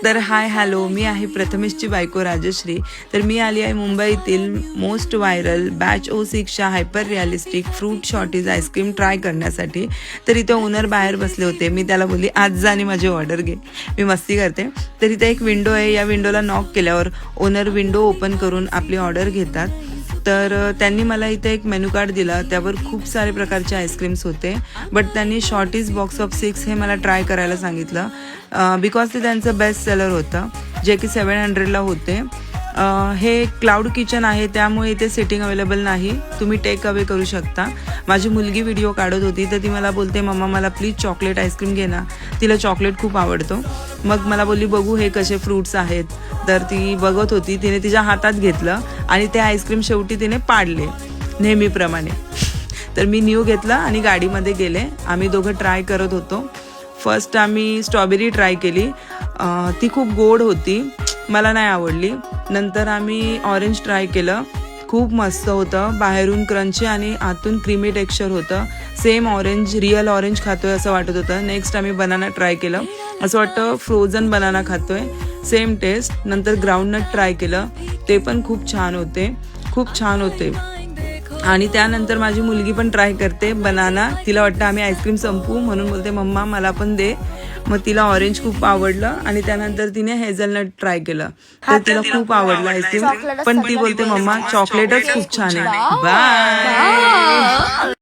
तर hi hello, मी आहे प्रथमेशची बायको राजश्री. तर मी आली आहे मुंबईतील मोस्ट व्हायरल बॅच O6च्या hyper realistic fruit shorties ice cream try करण्यासाठी. तर इथे ओनर बाहेर बसले होते. मी त्याला बोलली आज जा आणि माझी ऑर्डर घे, मी मस्ती करते. तर इथे एक विंडो आहे, या विंडोला नॉक केल्यावर ओनर विंडो ओपन करून आपली ऑर्डर घेतात. तर त्यांनी मला इथे एक मेनू कार्ड दिला, त्यावर खूप सारे प्रकारचे आईस्क्रीम्स होते. बट त्यांनी शॉर्टीज बॉक्स ऑफ 6 हे मला ट्राय करायला सांगितलं, बिकॉज ते त्यांचं बेस्ट सेलर होतं, जे की 700ला होते. हे क्लाउड किचन आहे, त्यामुळे इथे सिटिंग अवेलेबल नाही, तुम्ही टेक अवे करू शकता. माझी मुलगी व्हिडिओ काढत होती, तर ती मला बोलते मम्मा मला प्लीज चॉकलेट आईस्क्रीम घे ना, तिला चॉकलेट खूप आवडतो. मग मला बोलली बघू हे कसे फ्रूट्स आहेत. तर ती बघत होती, तिने तिच्या हातात घेतलं आणि ते आईस्क्रीम शेवटी तिने पाडले नेहमीप्रमाणे. तर मी न्यू घेतलं आणि गाडीमध्ये गेले. आम्ही दोघं ट्राय करत होतो. फर्स्ट आम्ही स्ट्रॉबेरी ट्राय केली, ती खूप गोड होती, मला नाही आवडली. नंतर आम्ही ऑरेंज ट्राय केलं, खूप मस्त होतं, बाहेरून क्रंची आणि आतून क्रीमी टेक्स्चर होतं. सेम ऑरेंज, रिअल ऑरेंज खातोय असं वाटत होतं. नेक्स्ट आम्ही बनाना ट्राय केलं, असं वाटतं फ्रोझन बनाना खातोय, सेम टेस्ट. नंतर ग्राउंडनट ट्राय केलं, ते पण खूप छान होते, खूप छान होते. आणि त्यानंतर माझी मुलगी पण ट्राय करते बनाना, तिला वाटतं आम्ही आईस्क्रीम संपू म्हणून बोलते मम्मा मला पण दे. मग तिला ऑरेंज खूप आवडलं आणि त्यानंतर तिने हेझलनट ट्राय केलं, तर तिला खूप आवडलं आईस्क्रीम. पण ती बोलते मम्मा चॉकलेटच खूप छान आहे. बाय.